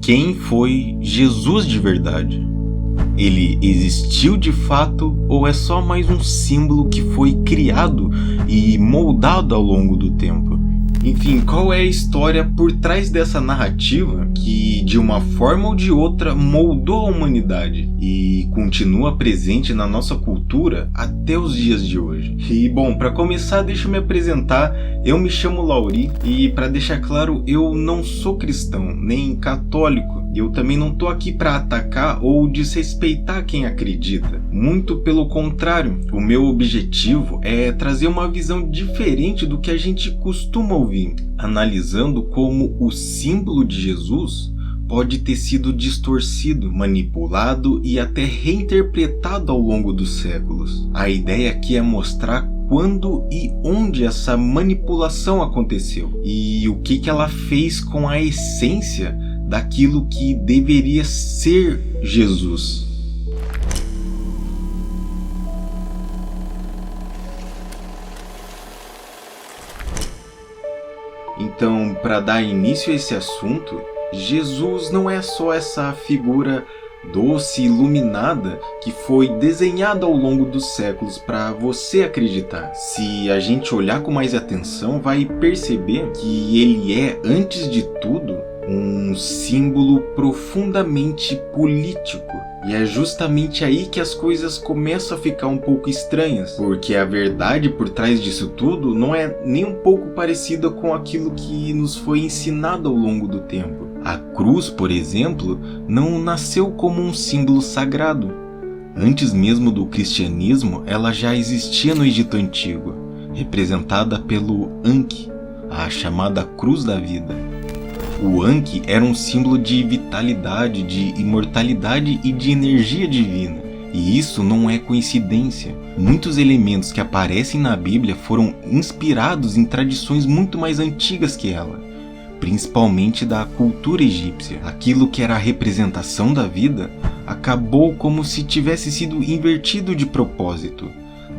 quem foi Jesus de verdade? Ele existiu de fato ou é só mais um símbolo que foi criado e moldado ao longo do tempo? Enfim, qual é a história por trás dessa narrativa que, de uma forma ou de outra, moldou a humanidade e continua presente na nossa cultura até os dias de hoje? E bom, para começar, deixa eu me apresentar. Eu me chamo Lauri e, para deixar claro, eu não sou cristão, nem católico. Eu também não tô aqui para atacar ou desrespeitar quem acredita. Muito pelo contrário, o meu objetivo é trazer uma visão diferente do que a gente costuma ouvir, analisando como o símbolo de Jesus pode ter sido distorcido, manipulado e até reinterpretado ao longo dos séculos. A ideia aqui é mostrar quando e onde essa manipulação aconteceu e o que ela fez com a essência daquilo que deveria ser Jesus. Então, para dar início a esse assunto, Jesus não é só essa figura doce e iluminada que foi desenhada ao longo dos séculos para você acreditar. Se a gente olhar com mais atenção, vai perceber que ele é, antes de tudo, um símbolo profundamente político. E é justamente aí que as coisas começam a ficar um pouco estranhas, porque a verdade por trás disso tudo não é nem um pouco parecida com aquilo que nos foi ensinado ao longo do tempo. A cruz, por exemplo, não nasceu como um símbolo sagrado. Antes mesmo do cristianismo, ela já existia no Egito Antigo, representada pelo Anki, a chamada Cruz da Vida. O Anki era um símbolo de vitalidade, de imortalidade e de energia divina. E isso não é coincidência. Muitos elementos que aparecem na Bíblia foram inspirados em tradições muito mais antigas que ela, principalmente da cultura egípcia. Aquilo que era a representação da vida acabou como se tivesse sido invertido de propósito,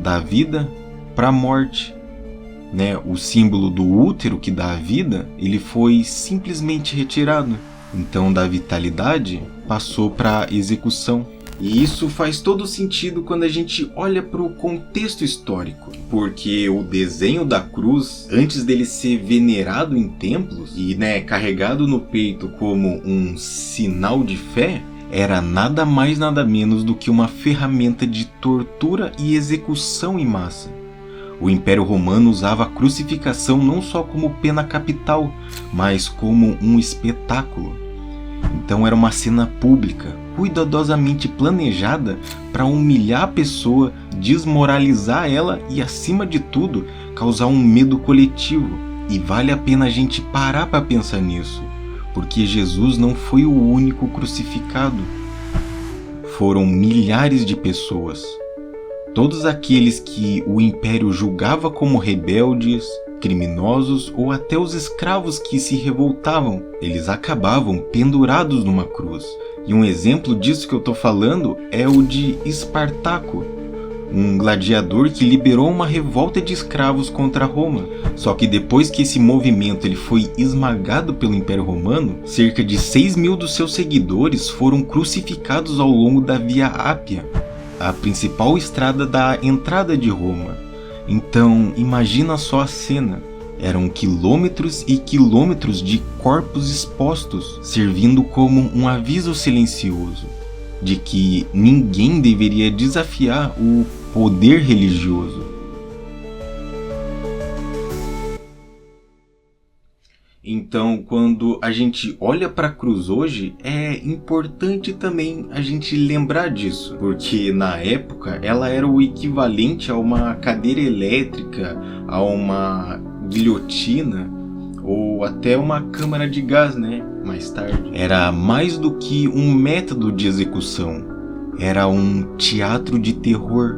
da vida para a morte. O símbolo do útero que dá a vida, ele foi simplesmente retirado. Então, da vitalidade, passou para a execução. E isso faz todo sentido quando a gente olha para o contexto histórico, porque o desenho da cruz, antes dele ser venerado em templos e carregado no peito como um sinal de fé, era nada mais nada menos do que uma ferramenta de tortura e execução em massa. O Império Romano usava a crucificação não só como pena capital, mas como um espetáculo. Então era uma cena pública, cuidadosamente planejada para humilhar a pessoa, desmoralizar ela e, acima de tudo, causar um medo coletivo. E vale a pena a gente parar para pensar nisso, porque Jesus não foi o único crucificado. Foram milhares de pessoas. Todos aqueles que o Império julgava como rebeldes, criminosos ou até os escravos que se revoltavam, eles acabavam pendurados numa cruz. E um exemplo disso que eu estou falando é o de Espartaco, um gladiador que liderou uma revolta de escravos contra Roma. Só que depois que esse movimento ele foi esmagado pelo Império Romano, cerca de 6.000 dos seus seguidores foram crucificados ao longo da Via Ápia, a principal estrada da entrada de Roma. Então, imagina só a cena. Eram quilômetros e quilômetros de corpos expostos, servindo como um aviso silencioso de que ninguém deveria desafiar o poder religioso. Então, quando a gente olha para a cruz hoje, é importante também a gente lembrar disso, porque na época ela era o equivalente a uma cadeira elétrica, a uma guilhotina ou até uma câmara de gás, mais tarde. Era mais do que um método de execução, era um teatro de terror,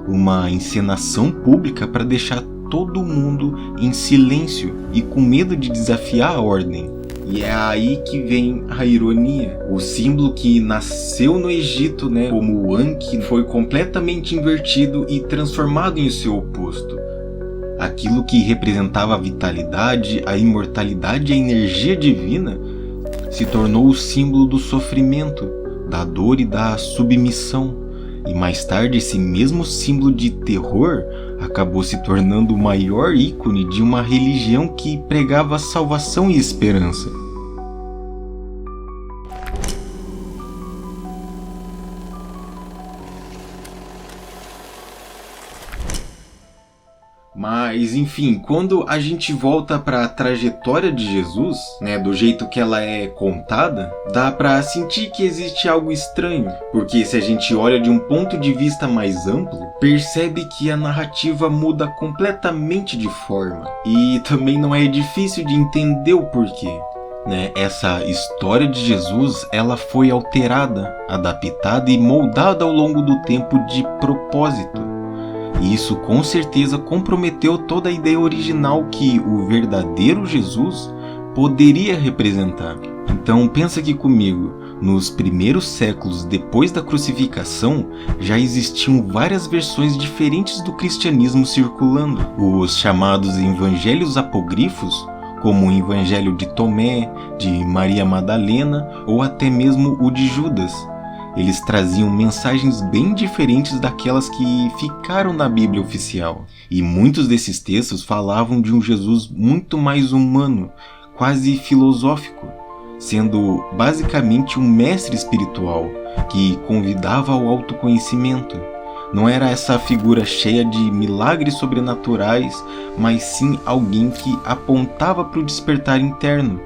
uma encenação pública para deixar todo mundo em silêncio e com medo de desafiar a ordem. E é aí que vem a ironia. O símbolo que nasceu no Egito, como o Anki, foi completamente invertido e transformado em seu oposto. Aquilo que representava a vitalidade, a imortalidade e a energia divina se tornou o símbolo do sofrimento, da dor e da submissão. E mais tarde esse mesmo símbolo de terror acabou se tornando o maior ícone de uma religião que pregava salvação e esperança. Mas, enfim, quando a gente volta para a trajetória de Jesus, do jeito que ela é contada, dá para sentir que existe algo estranho, porque se a gente olha de um ponto de vista mais amplo, percebe que a narrativa muda completamente de forma. E também não é difícil de entender o porquê. Essa história de Jesus, ela foi alterada, adaptada e moldada ao longo do tempo de propósito. E isso com certeza comprometeu toda a ideia original que o verdadeiro Jesus poderia representar. Então pensa aqui comigo, nos primeiros séculos depois da crucificação, já existiam várias versões diferentes do cristianismo circulando. Os chamados evangelhos apócrifos, como o evangelho de Tomé, de Maria Madalena ou até mesmo o de Judas. Eles traziam mensagens bem diferentes daquelas que ficaram na Bíblia oficial. E muitos desses textos falavam de um Jesus muito mais humano, quase filosófico, sendo basicamente um mestre espiritual que convidava ao autoconhecimento. Não era essa figura cheia de milagres sobrenaturais, mas sim alguém que apontava para o despertar interno.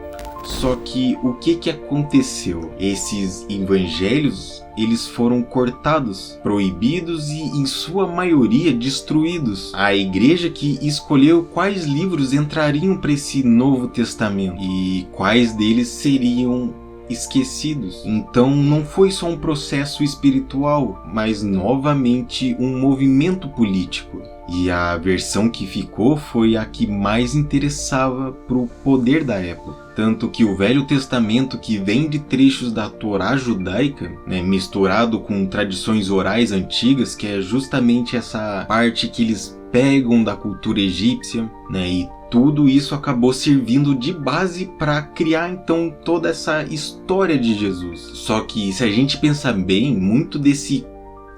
Só que o que aconteceu? Esses evangelhos, eles foram cortados, proibidos e, em sua maioria, destruídos. A igreja que escolheu quais livros entrariam para esse Novo Testamento e quais deles seriam esquecidos. Então não foi só um processo espiritual, mas novamente um movimento político. E a versão que ficou foi a que mais interessava para o poder da época. Tanto que o Velho Testamento, que vem de trechos da Torá judaica, misturado com tradições orais antigas, que é justamente essa parte que eles pegam da cultura egípcia, e tudo isso acabou servindo de base para criar então toda essa história de Jesus. Só que se a gente pensar bem, muito desse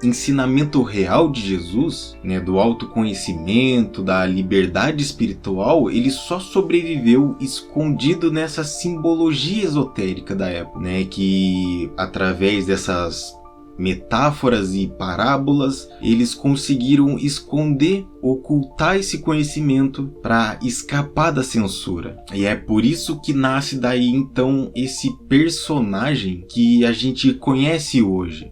ensinamento real de Jesus, do autoconhecimento, da liberdade espiritual, ele só sobreviveu escondido nessa simbologia esotérica da época, que através dessas metáforas e parábolas, eles conseguiram esconder, ocultar esse conhecimento para escapar da censura. E é por isso que nasce daí então esse personagem que a gente conhece hoje,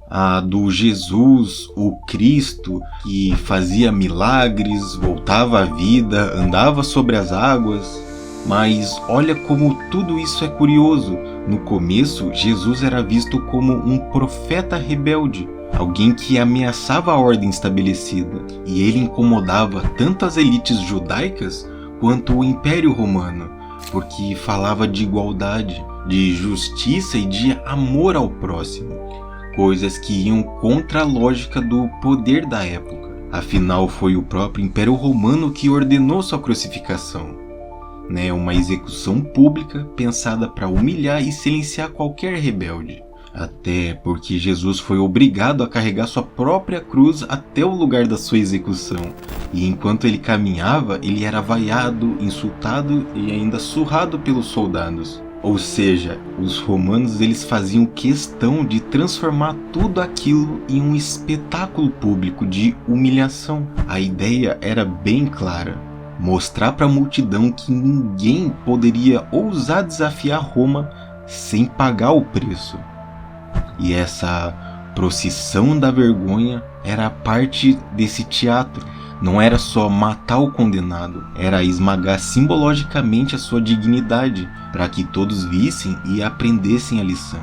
do Jesus, o Cristo, que fazia milagres, voltava à vida, andava sobre as águas. Mas olha como tudo isso é curioso. No começo, Jesus era visto como um profeta rebelde, alguém que ameaçava a ordem estabelecida, e ele incomodava tanto as elites judaicas quanto o Império Romano, porque falava de igualdade, de justiça e de amor ao próximo, coisas que iam contra a lógica do poder da época. Afinal, foi o próprio Império Romano que ordenou sua crucificação. Uma execução pública pensada para humilhar e silenciar qualquer rebelde. Até porque Jesus foi obrigado a carregar sua própria cruz até o lugar da sua execução. E enquanto ele caminhava, ele era vaiado, insultado e ainda surrado pelos soldados. Ou seja, os romanos eles faziam questão de transformar tudo aquilo em um espetáculo público de humilhação. A ideia era bem clara. Mostrar para a multidão que ninguém poderia ousar desafiar Roma sem pagar o preço. E essa procissão da vergonha era parte desse teatro. Não era só matar o condenado, era esmagar simbologicamente a sua dignidade, para que todos vissem e aprendessem a lição,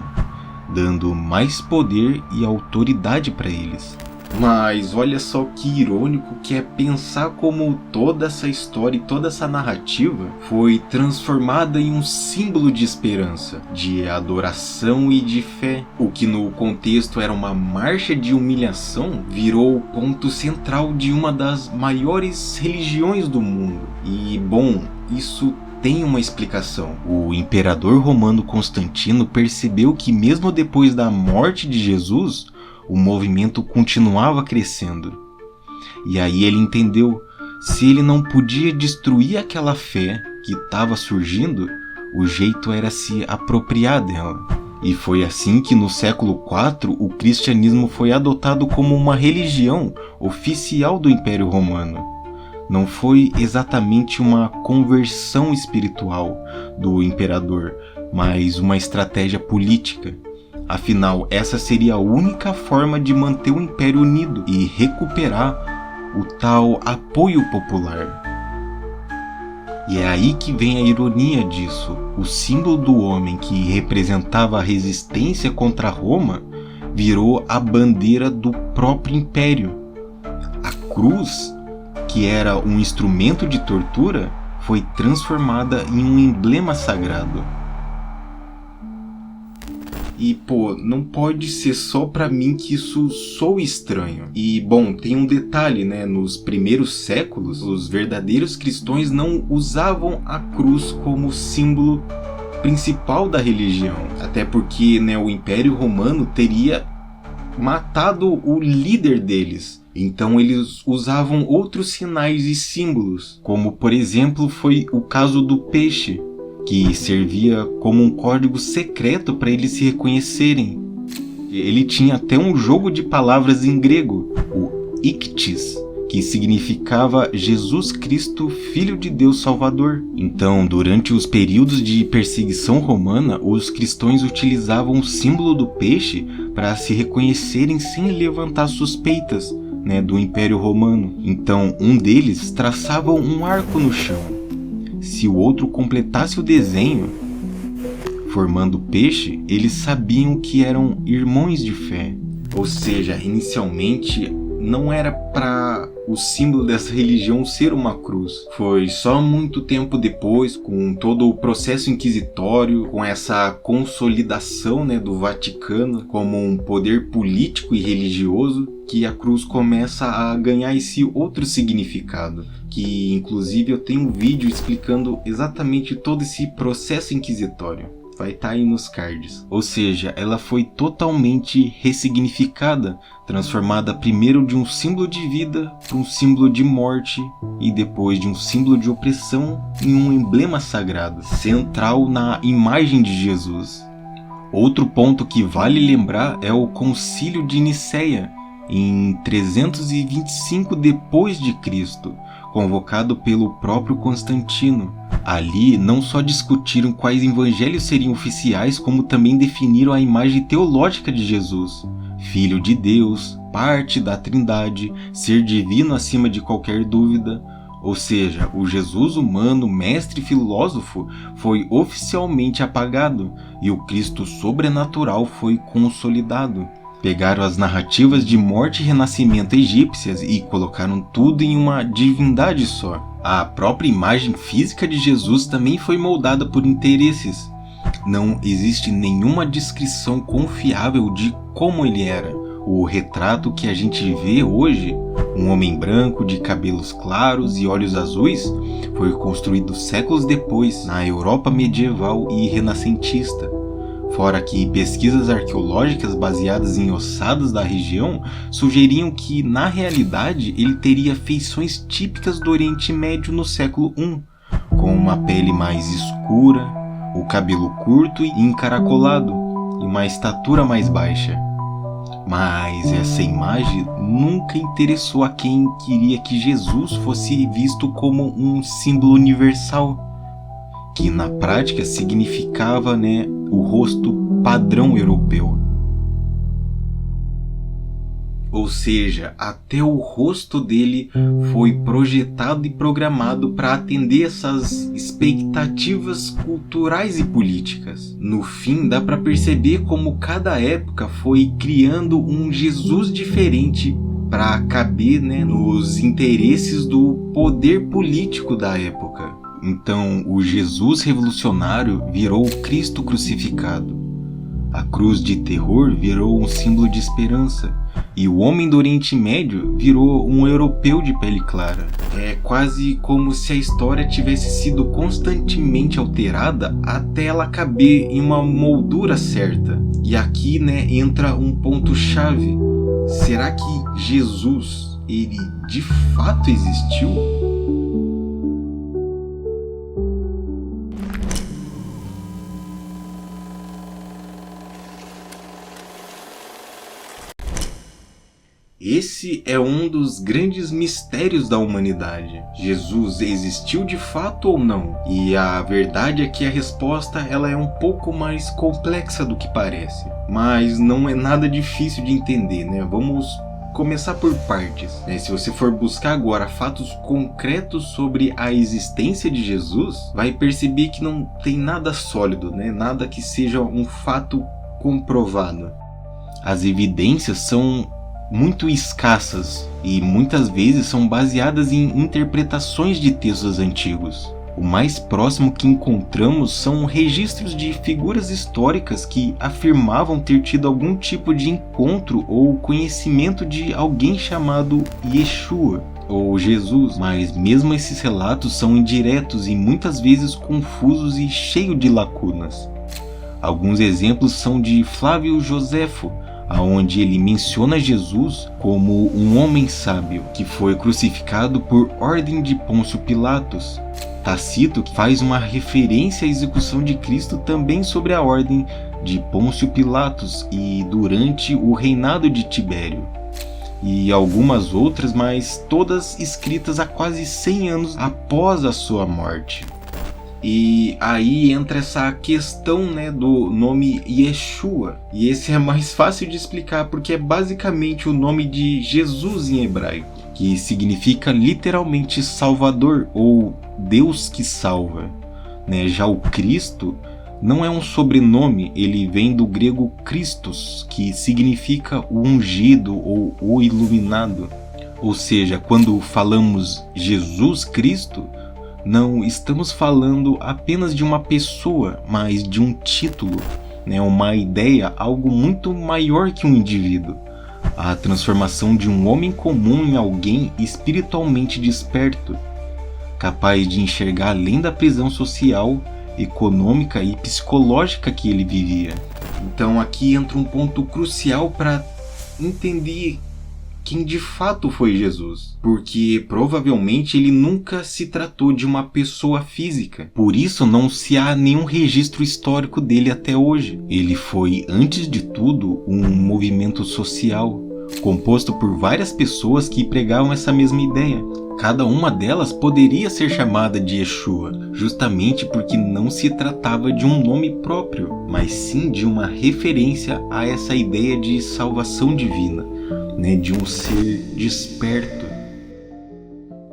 dando mais poder e autoridade para eles. Mas olha só que irônico que é pensar como toda essa história e toda essa narrativa foi transformada em um símbolo de esperança, de adoração e de fé. O que no contexto era uma marcha de humilhação virou o ponto central de uma das maiores religiões do mundo. E bom, isso tem uma explicação. O imperador romano Constantino percebeu que mesmo depois da morte de Jesus, o movimento continuava crescendo. E aí ele entendeu, se ele não podia destruir aquela fé que estava surgindo, o jeito era se apropriar dela. E foi assim que no século IV o cristianismo foi adotado como uma religião oficial do Império Romano. Não foi exatamente uma conversão espiritual do imperador, mas uma estratégia política. Afinal, essa seria a única forma de manter o Império unido e recuperar o tal apoio popular. E é aí que vem a ironia disso. O símbolo do homem que representava a resistência contra Roma virou a bandeira do próprio império. A cruz, que era um instrumento de tortura, foi transformada em um emblema sagrado. E não pode ser só pra mim que isso soa estranho. E tem um detalhe, né? Nos primeiros séculos, os verdadeiros cristãos não usavam a cruz como símbolo principal da religião. Até porque, o Império Romano teria matado o líder deles. Então eles usavam outros sinais e símbolos, como por exemplo foi o caso do peixe, que servia como um código secreto para eles se reconhecerem. Ele tinha até um jogo de palavras em grego, o Ictis, que significava Jesus Cristo, Filho de Deus Salvador. Então, durante os períodos de perseguição romana, os cristãos utilizavam o símbolo do peixe para se reconhecerem sem levantar suspeitas, do Império Romano. Então, um deles traçava um arco no chão. Se o outro completasse o desenho, formando peixe, eles sabiam que eram irmãos de fé. Ou seja, inicialmente não era para o símbolo dessa religião ser uma cruz. Foi só muito tempo depois, com todo o processo inquisitório, com essa consolidação do Vaticano como um poder político e religioso, que a cruz começa a ganhar esse outro significado, que inclusive eu tenho um vídeo explicando exatamente todo esse processo inquisitório. Vai estar aí nos cards. Ou seja, ela foi totalmente ressignificada, transformada primeiro de um símbolo de vida para um símbolo de morte e depois de um símbolo de opressão em um emblema sagrado, central na imagem de Jesus. Outro ponto que vale lembrar é o Concílio de Nicéia, em 325 d.C., convocado pelo próprio Constantino. Ali não só discutiram quais evangelhos seriam oficiais, como também definiram a imagem teológica de Jesus: Filho de Deus, parte da Trindade, ser divino acima de qualquer dúvida. Ou seja, o Jesus humano, mestre e filósofo, foi oficialmente apagado e o Cristo sobrenatural foi consolidado. Pegaram as narrativas de morte e renascimento egípcias e colocaram tudo em uma divindade só. A própria imagem física de Jesus também foi moldada por interesses. Não existe nenhuma descrição confiável de como ele era. O retrato que a gente vê hoje, um homem branco de cabelos claros e olhos azuis, foi construído séculos depois, na Europa medieval e renascentista. Fora que pesquisas arqueológicas baseadas em ossadas da região sugeriam que, na realidade, ele teria feições típicas do Oriente Médio no século I, com uma pele mais escura, o cabelo curto e encaracolado, e uma estatura mais baixa. Mas essa imagem nunca interessou a quem queria que Jesus fosse visto como um símbolo universal, que na prática significava, o rosto padrão europeu. Ou seja, até o rosto dele foi projetado e programado para atender essas expectativas culturais e políticas. No fim, dá para perceber como cada época foi criando um Jesus diferente para caber, nos interesses do poder político da época. Então, o Jesus revolucionário virou o Cristo crucificado. A cruz de terror virou um símbolo de esperança. e o homem do Oriente Médio virou um europeu de pele clara. É quase como se a história tivesse sido constantemente alterada até ela caber em uma moldura certa. E aqui, entra um ponto-chave. Será que Jesus, ele de fato existiu? Esse é um dos grandes mistérios da humanidade. Jesus existiu de fato ou não? E a verdade é que a resposta ela é um pouco mais complexa do que parece. Mas não é nada difícil de entender, Vamos começar por partes. Se você for buscar agora fatos concretos sobre a existência de Jesus, vai perceber que não tem nada sólido, Nada que seja um fato comprovado. As evidências são muito escassas e muitas vezes são baseadas em interpretações de textos antigos. O mais próximo que encontramos são registros de figuras históricas que afirmavam ter tido algum tipo de encontro ou conhecimento de alguém chamado Yeshua ou Jesus, mas mesmo esses relatos são indiretos e muitas vezes confusos e cheios de lacunas. Alguns exemplos são de Flávio Joséfo, onde ele menciona Jesus como um homem sábio que foi crucificado por ordem de Pôncio Pilatos. Tácito faz uma referência à execução de Cristo também sobre a ordem de Pôncio Pilatos e durante o reinado de Tibério. E algumas outras, mas todas escritas há quase 100 anos após a sua morte. E aí entra essa questão do nome Yeshua. E esse é mais fácil de explicar porque é basicamente o nome de Jesus em hebraico, que significa literalmente Salvador ou Deus que salva. Já o Cristo não é um sobrenome, ele vem do grego Christos, que significa o ungido ou o iluminado. Ou seja, quando falamos Jesus Cristo, não estamos falando apenas de uma pessoa, mas de um título, uma ideia, algo muito maior que um indivíduo. A transformação de um homem comum em alguém espiritualmente desperto, capaz de enxergar além da prisão social, econômica e psicológica que ele vivia. Então aqui entra um ponto crucial para entender quem de fato foi Jesus, porque provavelmente ele nunca se tratou de uma pessoa física, por isso não se há nenhum registro histórico dele até hoje. Ele foi, antes de tudo, um movimento social, composto por várias pessoas que pregavam essa mesma ideia. Cada uma delas poderia ser chamada de Yeshua, justamente porque não se tratava de um nome próprio, mas sim de uma referência a essa ideia de salvação divina, de um ser desperto.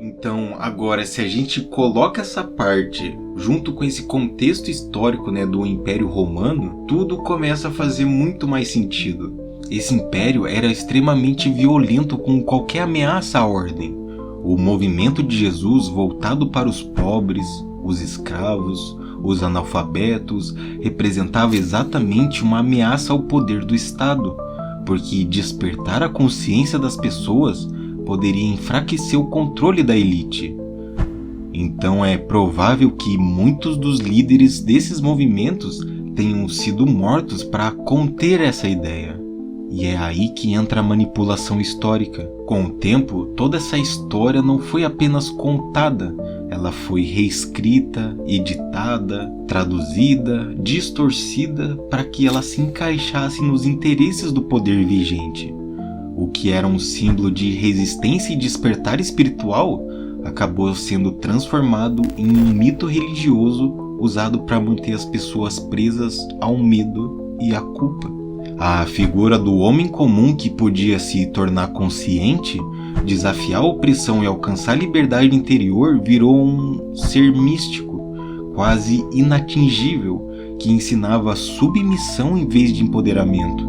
Então, agora, se a gente coloca essa parte junto com esse contexto histórico do Império Romano, tudo começa a fazer muito mais sentido. Esse império era extremamente violento com qualquer ameaça à ordem. O movimento de Jesus voltado para os pobres, os escravos, os analfabetos, representava exatamente uma ameaça ao poder do Estado, porque despertar a consciência das pessoas poderia enfraquecer o controle da elite. Então é provável que muitos dos líderes desses movimentos tenham sido mortos para conter essa ideia. E é aí que entra a manipulação histórica. Com o tempo, toda essa história não foi apenas contada, ela foi reescrita, editada, traduzida, distorcida para que ela se encaixasse nos interesses do poder vigente. O que era um símbolo de resistência e despertar espiritual acabou sendo transformado em um mito religioso usado para manter as pessoas presas ao medo e à culpa. A figura do homem comum que podia se tornar consciente, desafiar a opressão e alcançar a liberdade interior virou um ser místico, quase inatingível, que ensinava submissão em vez de empoderamento.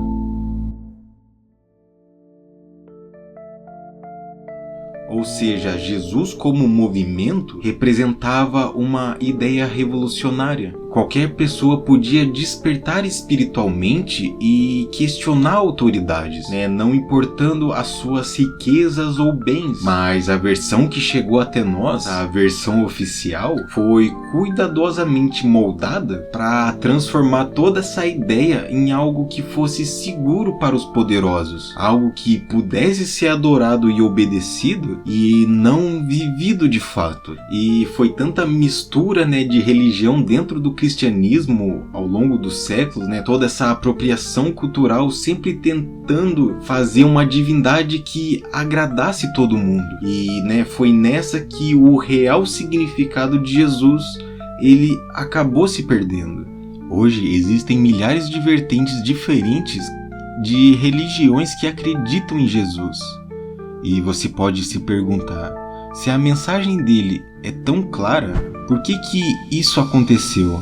Ou seja, Jesus como movimento representava uma ideia revolucionária, qualquer pessoa podia despertar espiritualmente e questionar autoridades, né? Não importando as suas riquezas ou bens. Mas a versão que chegou até nós, a versão oficial, foi cuidadosamente moldada para transformar toda essa ideia em algo que fosse seguro para os poderosos, algo que pudesse ser adorado e obedecido e não vivido de fato. E foi tanta mistura, né, de religião dentro do cristianismo ao longo dos séculos, né, toda essa apropriação cultural sempre tentando fazer uma divindade que agradasse todo mundo. E, né, foi nessa que o real significado de Jesus ele acabou se perdendo. Hoje existem milhares de vertentes diferentes de religiões que acreditam em Jesus. E você pode se perguntar, se a mensagem dele é tão clara, por que isso aconteceu?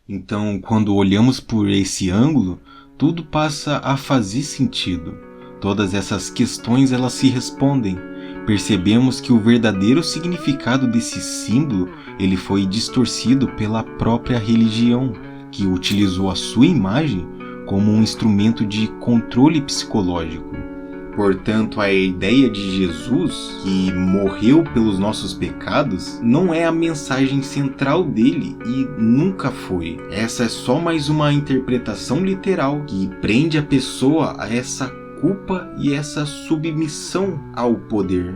Então, quando olhamos por esse ângulo, tudo passa a fazer sentido. Todas essas questões elas se respondem. Percebemos que o verdadeiro significado desse símbolo ele foi distorcido pela própria religião, que utilizou a sua imagem como um instrumento de controle psicológico. Portanto, a ideia de Jesus, que morreu pelos nossos pecados, não é a mensagem central dele e nunca foi. Essa é só mais uma interpretação literal que prende a pessoa a essa culpa e essa submissão ao poder,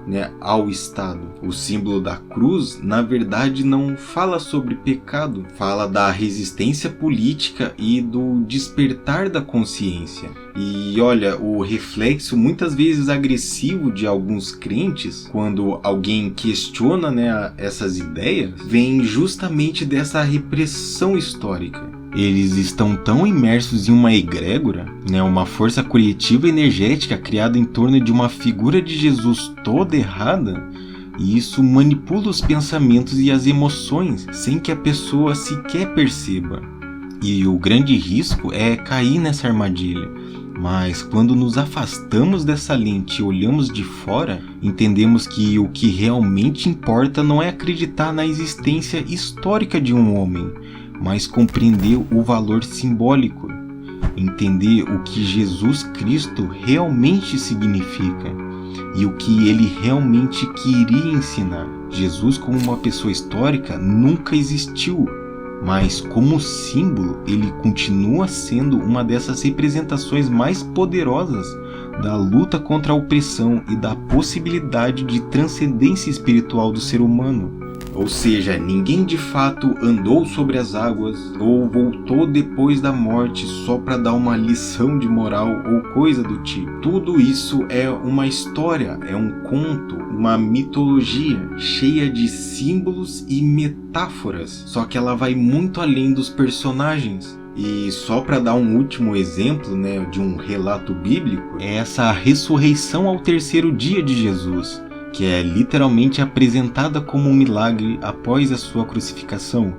né, ao Estado. O símbolo da cruz, na verdade, não fala sobre pecado, fala da resistência política e do despertar da consciência. E olha, o reflexo muitas vezes agressivo de alguns crentes, quando alguém questiona, né, essas ideias, vem justamente dessa repressão histórica. Eles estão tão imersos em uma egrégora, né, uma força coletiva energética criada em torno de uma figura de Jesus toda errada, e isso manipula os pensamentos e as emoções sem que a pessoa sequer perceba. E o grande risco é cair nessa armadilha. Mas quando nos afastamos dessa lente e olhamos de fora, entendemos que o que realmente importa não é acreditar na existência histórica de um homem, mas compreender o valor simbólico, entender o que Jesus Cristo realmente significa e o que ele realmente queria ensinar. Jesus, como uma pessoa histórica, nunca existiu, mas como símbolo ele continua sendo uma dessas representações mais poderosas da luta contra a opressão e da possibilidade de transcendência espiritual do ser humano. Ou seja, ninguém de fato andou sobre as águas ou voltou depois da morte só para dar uma lição de moral ou coisa do tipo. Tudo isso é uma história, é um conto, uma mitologia cheia de símbolos e metáforas, só que ela vai muito além dos personagens. E só para dar um último exemplo, né, de um relato bíblico, é essa ressurreição ao terceiro dia de Jesus, que é literalmente apresentada como um milagre após a sua crucificação.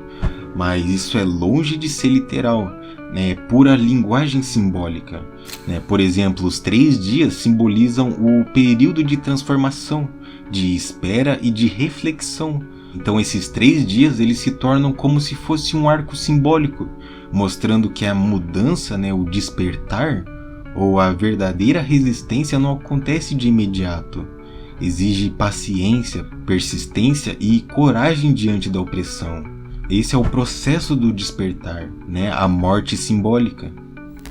Mas isso é longe de ser literal, né? É pura linguagem simbólica, né? Por exemplo, os 3 dias simbolizam o período de transformação, de espera e de reflexão. Então esses 3 dias eles se tornam como se fosse um arco simbólico, mostrando que a mudança, né, o despertar, ou a verdadeira resistência não acontece de imediato. Exige paciência, persistência e coragem diante da opressão. Esse é o processo do despertar, né? A morte simbólica.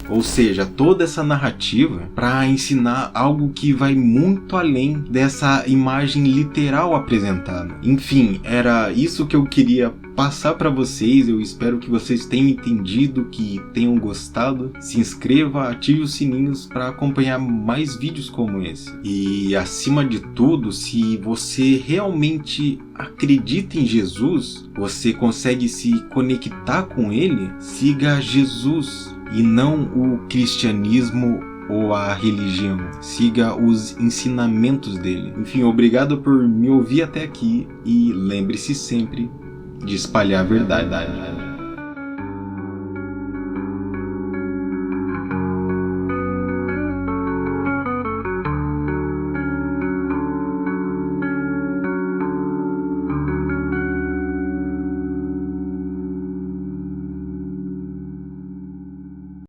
Ou seja, toda essa narrativa para ensinar algo que vai muito além dessa imagem literal apresentada. Enfim, era isso que eu queria passar para vocês. Eu espero que vocês tenham entendido, que tenham gostado. Se inscreva, ative os sininhos para acompanhar mais vídeos como esse. E acima de tudo, se você realmente acredita em Jesus, você consegue se conectar com ele, siga Jesus e não o cristianismo ou a religião. Siga os ensinamentos dele. Enfim, obrigado por me ouvir até aqui e lembre-se sempre de espalhar a verdade.